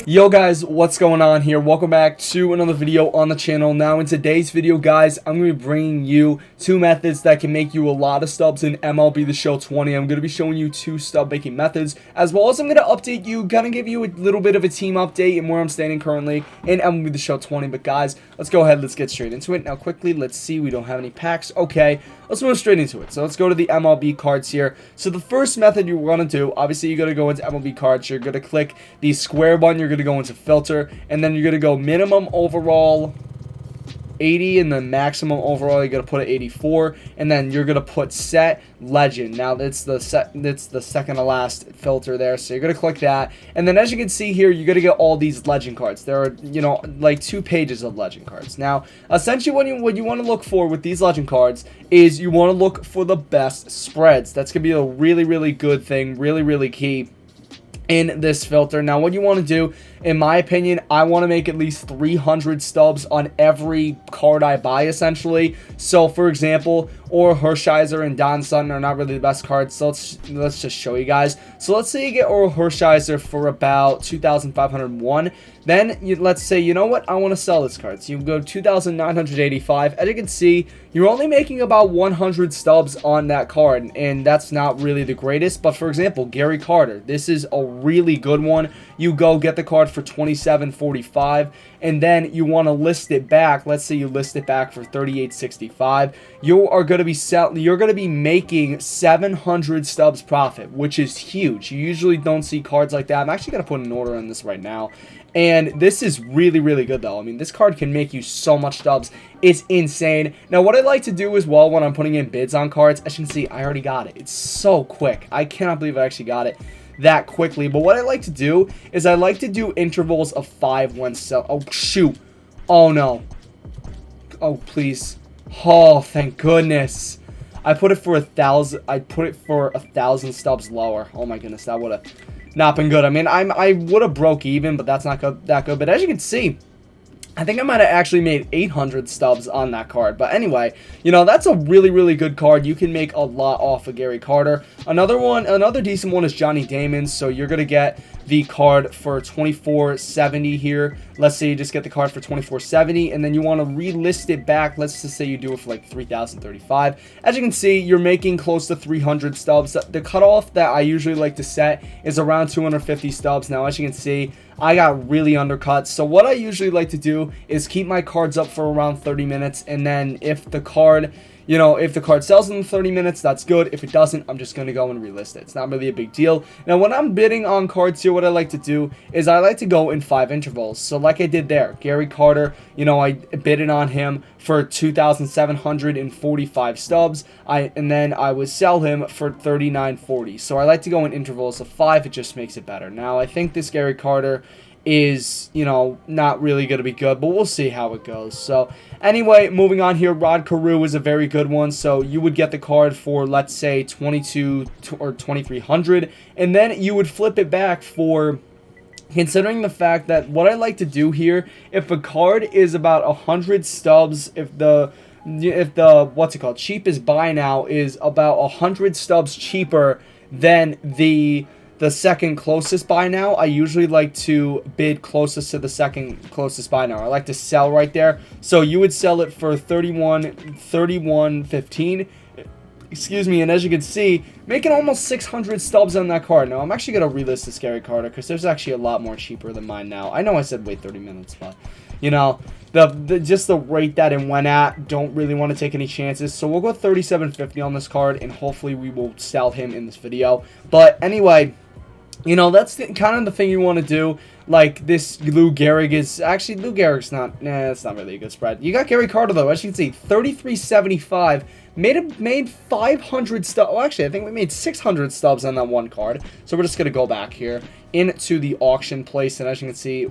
Yo guys, what's going on here? Welcome back to another video on the channel. Now in today's video guys, I'm going to be bringing you two methods that can make you a lot of stubs in MLB The Show 20. I'm going to be showing you two stub making methods, as well as I'm going to update you, kind of give you a little bit of a team update and where I'm standing currently in MLB The Show 20. But guys, let's go ahead, let's get straight into it. Now quickly, let's see, we don't have any packs. Okay, let's move straight into it. So let's go to the MLB cards here. So the first method you're going to do, obviously you're going to go into MLB cards, you're going to click the square button, you're going to go into filter, and then you're going to go minimum overall 80, and then maximum overall you're going to put it 84, and then you're going to put set legend. Now that's the second to last filter there, so you're going to click that, and then as you can see here, you're going to get all these legend cards. There are, you know, like 2 pages of legend cards. Now essentially what you want to look for with these legend cards is you want to look for the best spreads. That's going to be a really good thing, really key in this filter. Now what you want to do, in my opinion, I want to make at least 300 stubs on every card I buy essentially. So for example, or Hershiser and Don Sutton are not really the best cards, so let's just show you guys. So let's say you get Oral Hershiser for about 2,501. Then let's say, you know what, I want to sell this card. So you go 2,985. As you can see, you're only making about 100 stubs on that card, and that's not really the greatest. But for example, Gary Carter, this is a really good one. You go get the card for 27.45, and then you want to list it back. Let's say you list it back for 38.65. You are going to be making 700 stubs profit, which is huge. You usually don't see cards like that. I'm actually going to put an order on this right now. And this is really good though. I mean, this card can make you so much stubs. It's insane. Now, what I like to do as well when I'm putting in bids on cards, as you can see, I already got it. It's so quick. I cannot believe I actually got it that quickly. But what I like to do is I like to do intervals of 5 when sell. Oh, shoot. Oh, no. Oh, please. Oh, thank goodness. I put it for 1,000. I put it for 1,000 stubs lower. Oh, my goodness. That would have not been good. I mean, I would have broke even, but that's not that good. But as you can see, I think I might have actually made 800 stubs on that card. But anyway, you know, that's a really good card. You can make a lot off of Gary Carter. Another decent one is Johnny Damon. So you're going to get the card for 24.70 here. Let's say you just get the card for 24.70, and then you want to relist it back. Let's just say you do it for like 3,035. As you can see, you're making close to 300 stubs. The cutoff that I usually like to set is around 250 stubs. Now, as you can see, I got really undercut. So what I usually like to do is keep my cards up for around 30 minutes, and then if the card, you know, if the card sells in 30 minutes, that's good. If it doesn't, I'm just going to go and relist it. It's not really a big deal. Now, when I'm bidding on cards here, what I like to do is I like to go in 5 intervals. So like I did there, Gary Carter, you know, I bidded on him for 2,745 stubs. And then I would sell him for 39.40. So I like to go in intervals of 5. It just makes it better. Now, I think this Gary Carter is, you know, not really going to be good, but we'll see how it goes. So anyway, moving on here, Rod Carew is a very good one. So you would get the card for, let's say, 22 or 2,300, and then you would flip it back for, considering the fact that what I like to do here, if a card is about 100 stubs, if the what's it called, cheapest buy now is about 100 stubs cheaper than the second closest buy now, I usually like to bid closest to the second closest buy now. I like to sell right there. So you would sell it for 31.15. Excuse me, and as you can see, making almost 600 stubs on that card. Now, I'm actually going to relist this Gary Carter because there's actually a lot more cheaper than mine now. I know I said wait 30 minutes, but, you know, just the rate that it went at, don't really want to take any chances. So we'll go 37.50 on this card, and hopefully we will sell him in this video. But anyway, you know, that's kind of the thing you want to do. Like this Lou Gehrig is actually, Lou Gehrig's not, it's not really a good spread. You got Gary Carter though, as you can see, 33.75, made 500 stubs. Well, actually, I think we made 600 stubs on that one card. So we're just gonna go back here into the auction place, and as you can see,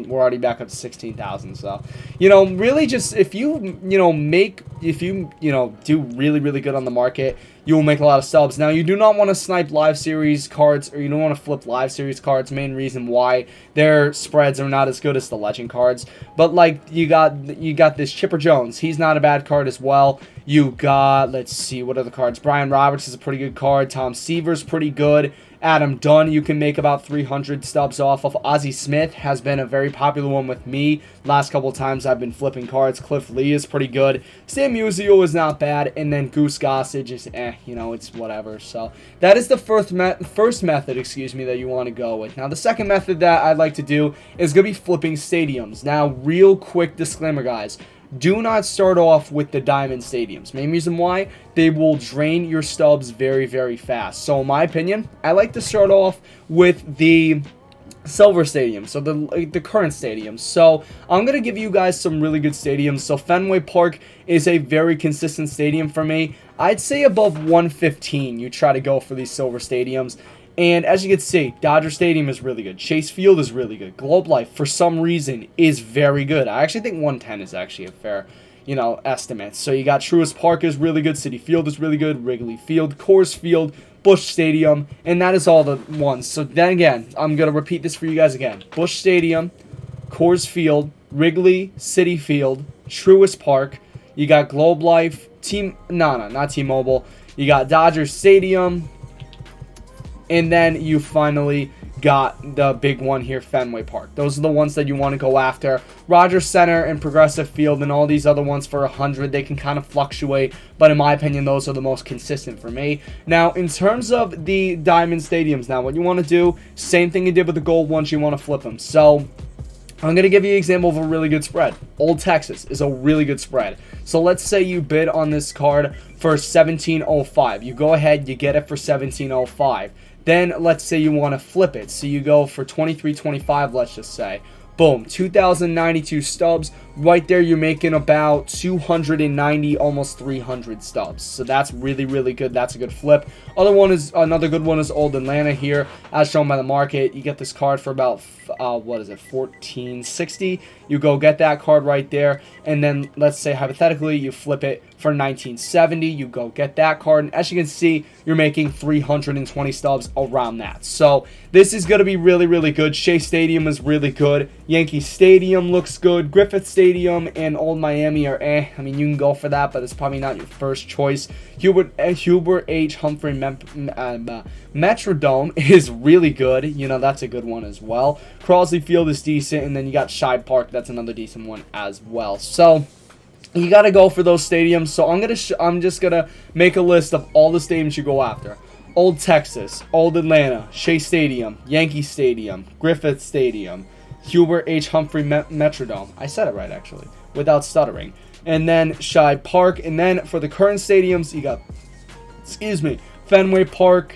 we're already back up to 16,000. So, you know, really just if you do really good on the market, you will make a lot of stubs. Now, you do not want to snipe live series cards, or you don't want to flip live series cards. Main reason why their spreads are not as good as the legend cards. But like you got this Chipper Jones. He's not a bad card as well. You got, let's see, what are the cards? Brian Roberts is a pretty good card. Tom Seaver's pretty good. Adam Dunn, you can make about 300 stubs off of. Ozzie Smith has been a very popular one with me. Last couple of times I've been flipping cards. Cliff Lee is pretty good. Sam Musial is not bad. And then Goose Gossage is you know, it's whatever. So that is the first method, excuse me, that you want to go with. Now the second method that I'd like to do is going to be flipping stadiums. Now, real quick disclaimer, guys. Do not start off with the diamond stadiums. Main reason why, they will drain your stubs very, very fast. So in my opinion, I like to start off with the silver stadiums, so the current stadiums. So I'm going to give you guys some really good stadiums. So Fenway Park is a very consistent stadium for me. I'd say above 115 you try to go for these silver stadiums. And as you can see, Dodger Stadium is really good. Chase Field is really good. Globe Life, for some reason, is very good. I actually think 110 is actually a fair, you know, estimate. So you got Truist Park is really good. Citi Field is really good. Wrigley Field, Coors Field, Busch Stadium, and that is all the ones. So then again, I'm going to repeat this for you guys again. Busch Stadium, Coors Field, Citi Field, Truist Park. You got Globe Life, not T-Mobile. You got Dodger Stadium. And then you finally got the big one here, Fenway Park. Those are the ones that you want to go after. Rogers Center and Progressive Field and all these other ones for 100, they can kind of fluctuate. But in my opinion, those are the most consistent for me. Now, in terms of the diamond stadiums, now what you want to do, same thing you did with the gold ones, you want to flip them. So I'm going to give you an example of a really good spread. Old Texas is a really good spread. So let's say you bid on this card for 1705. You go ahead, you get it for 1705. Then let's say you want to flip it. So you go for 2325, let's just say. Boom, 2,092 stubs. Right there, you're making about 290, almost 300 stubs. So that's really, really good. That's a good flip. Another good one is Old Atlanta here, as shown by the market. You get this card for about, what is it, 1460. You go get that card right there. And then let's say, hypothetically, you flip it for 1970. You go get that card. And as you can see, you're making 320 stubs around that. So this is going to be really, really good. Shea Stadium is really good. Yankee Stadium looks good. Griffith Stadium and Old Miami are I mean, you can go for that, but it's probably not your first choice. Hubert H. Humphrey Metrodome is really good. You know, that's a good one as well. Crosley Field is decent, and then you got Shibe Park. That's another decent one as well. So you got to go for those stadiums. So I'm just gonna make a list of all the stadiums you go after. Old Texas, Old Atlanta, Shea Stadium, Yankee Stadium, Griffith Stadium, Hubert H. Humphrey Metrodome. I said it right, actually, without stuttering. And then Shibe Park. And then for the current stadiums, you got, Fenway Park.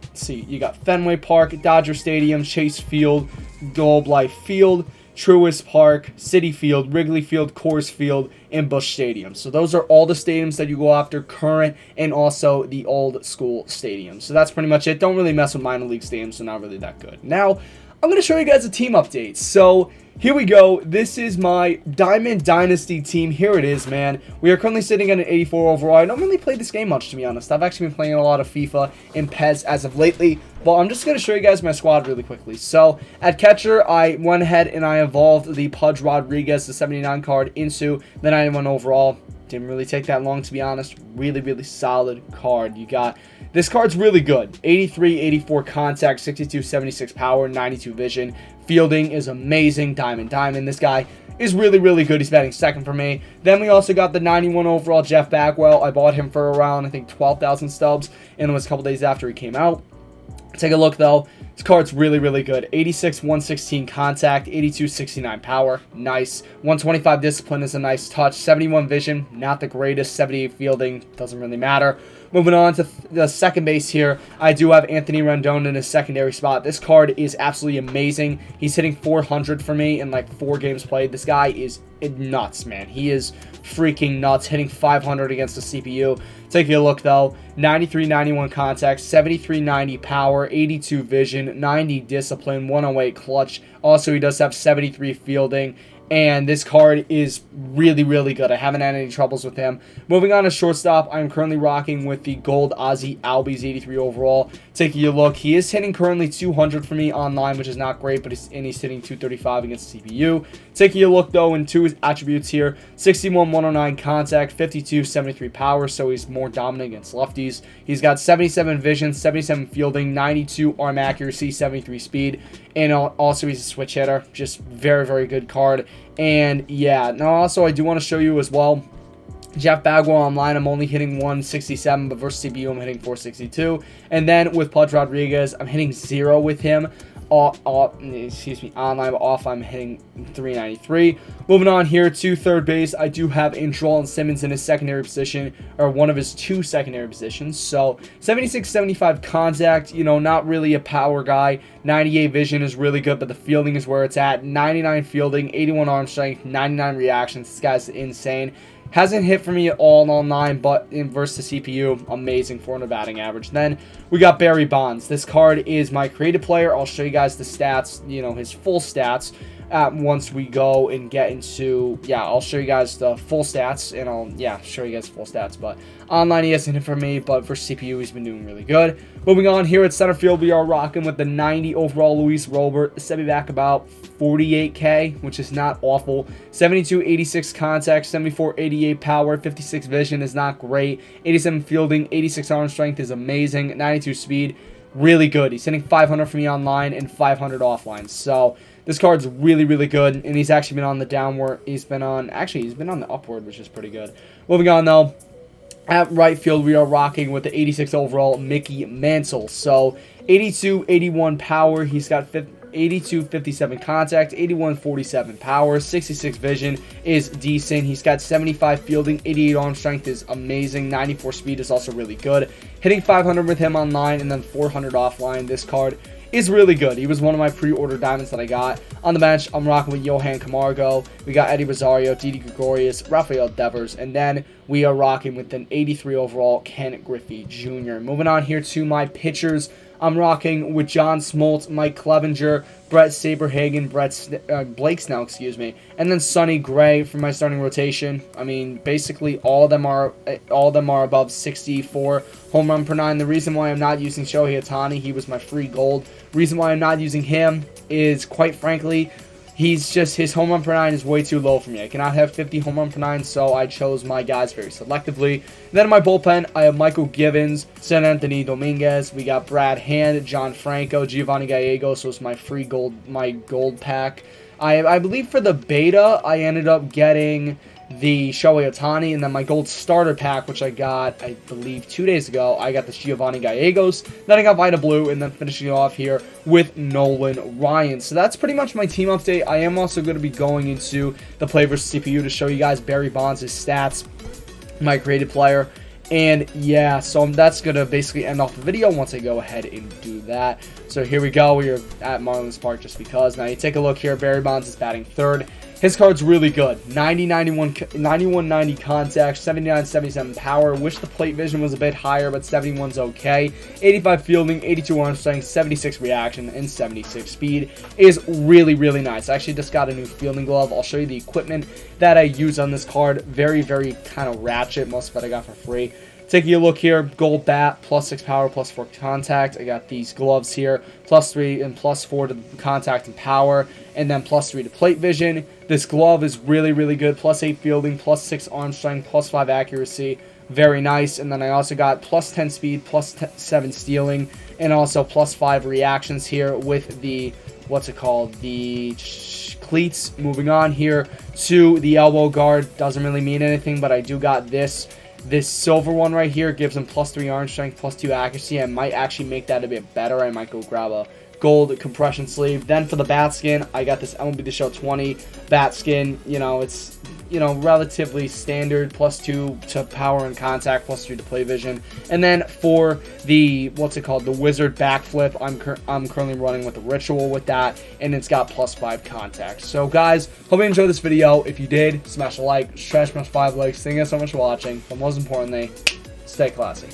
Let's see, you got Fenway Park, Dodger Stadium, Chase Field, Globe Life Field, Truist Park, Citi Field, Wrigley Field, Coors Field, and Busch Stadium. So those are all the stadiums that you go after, current and also the old school stadiums. So that's pretty much it. Don't really mess with minor league stadiums. They're not really that good. Now, I'm going to show you guys a team update. So here we go. This is my Diamond Dynasty team. Here it is, man. We are currently sitting at an 84 overall. I don't really play this game much, to be honest. I've actually been playing a lot of FIFA and PES as of lately. But I'm just going to show you guys my squad really quickly. So at catcher, I went ahead and I evolved the Pudge Rodriguez, the 79 card, into the 91 overall. Didn't really take that long, to be honest. Really, really solid card. You got, this card's really good. 83, 84 contact, 62, 76 power, 92 vision. Fielding is amazing. Diamond. This guy is really, really good. He's batting second for me. Then we also got the 91 overall Jeff Bagwell. I bought him for around, I think, 12,000 stubs. And it was a couple days after he came out. Take a look, though. This card's really, really good. 86, 116 contact, 82, 69 power. Nice. 125 discipline is a nice touch. 71 vision, not the greatest. 78 fielding, doesn't really matter. Moving on to the second base here, I do have Anthony Rendon in his secondary spot. This card is absolutely amazing. He's hitting 400 for me in like 4 games played. This guy is nuts, man. He is freaking nuts, hitting 500 against the CPU. Take a look, though. 93, 91 contact, 73, 90 power, 82 vision, 90 discipline, 108 clutch. Also, he does have 73 fielding. and this card is really, really good. I haven't had any troubles with him. Moving on to shortstop, I'm currently rocking with the gold Ozzy Albies 83 overall. Taking a look, he is hitting currently 200 for me online, which is not great, but he's hitting 235 against the CPU. Taking a look, though, into his attributes here, 61, 109 contact, 52, 73 power, so he's more dominant against lefties. He's got 77 vision, 77 fielding, 92 arm accuracy, 73 speed, and also he's a switch hitter. Just very, very good card. And yeah, now also I do want to show you as well, Jeff Bagwell online, I'm only hitting 167, but versus CPU I'm hitting 462. And then with Pudge Rodriguez, I'm hitting 0 with him. Online, but off I'm hitting 393. Moving on here to third base, I do have Andrelton Simmons in his secondary position, or one of his 2 secondary positions. So 76, 75 contact, you know, not really a power guy. 98 vision is really good, but the fielding is where it's at. 99 fielding, 81 arm strength, 99 reactions. This guy's insane. Hasn't hit for me at all in all 9, but in versus CPU, amazing 400 batting average. Then we got Barry Bonds. This card is my creative player. I'll show you guys the stats, you know, his full stats once we go and get into, I'll show you guys the full stats, and I'll, show you guys full stats. But online, he hasn't hit for me, but for CPU, he's been doing really good. Moving on here at center field, we are rocking with the 90 overall Luis Robert. Set me back about 48K, which is not awful. 72, 86 contact, 74, 88 power, 56 vision is not great. 87 fielding, 86 arm strength is amazing. 92 speed, really good. He's hitting 500 for me online and 500 offline. So this card's really, really good, and he's actually been on the downward. He's been on the upward, which is pretty good. Moving on though. At right field, we are rocking with the 86 overall Mickey Mantle. So 82, 81 power. He's got 82, 57 contact, 81, 47 power, 66 vision is decent. He's got 75 fielding, 88 arm strength is amazing, 94 speed is also really good. Hitting 500 with him online and then 400 offline. This card is really good. He was one of my pre-order diamonds that I got. On the bench, I'm rocking with Johan Camargo. We got Eddie Rosario, Didi Gregorius, Rafael Devers, and then we are rocking with an 83 overall Ken Griffey Jr. Moving on here to my pitchers. I'm rocking with John Smoltz, Mike Clevenger, Brett Saberhagen, Blake Snell, and then Sonny Gray for my starting rotation. I mean, basically all of them are above 64 home run per 9. The reason why I'm not using Shohei Ohtani, he was my free gold. Reason why I'm not using him is, quite frankly, his home run per 9 is way too low for me. I cannot have 50 home run per 9, so I chose my guys very selectively. And then in my bullpen, I have Michael Givens, San Anthony Dominguez. We got Brad Hand, John Franco, Giovanni Gallegos was my free gold, my gold pack. I believe for the beta, I ended up getting the Shohei Ohtani, and then my gold starter pack, which I got, I believe, 2 days ago, I got the Giovanni Gallegos, then I got Vita Blue, and then finishing off here with Nolan Ryan. So that's pretty much my team update. I am also going to be going into the play versus CPU to show you guys Barry Bonds' stats, my creative player. And yeah, so that's going to basically end off the video once I go ahead and do that. So here we go. We are at Marlins Park just because. Now you take a look here. Barry Bonds is batting third. His card's really good. 91, 90 contact, 79, 77 power. Wish the plate vision was a bit higher, but 71's okay. 85 fielding, 82 arm strength, 76 reaction, and 76 speed is really, really nice. I actually just got a new fielding glove. I'll show you the equipment that I use on this card. Very, very kind of ratchet. Most of it I got for free. Taking a look here, gold bat, +6 power, +4 contact. I got these gloves here, +3 and +4 to contact and power, and then +3 to plate vision. This glove is really, really good. +8 fielding, +6 arm strength, +5 accuracy. Very nice. And then I also got +10 speed, +7 stealing, and also +5 reactions here with the, the cleats. Moving on here to the elbow guard. Doesn't really mean anything, but I do got this. This silver one right here gives him +3 arm strength, +2 accuracy. I might actually make that a bit better. I might go grab a gold compression sleeve. Then for the bat skin, I got this MLB The Show 20 bat skin. You know, it's, relatively standard, +2 to power and contact, +3 to play vision. And then for the, the wizard backflip, I'm currently running with the ritual with that, and it's got +5 contact. So guys, hope you enjoyed this video. If you did, smash a like, smash 5 likes. Thank you guys so much for watching, but most importantly, stay classy.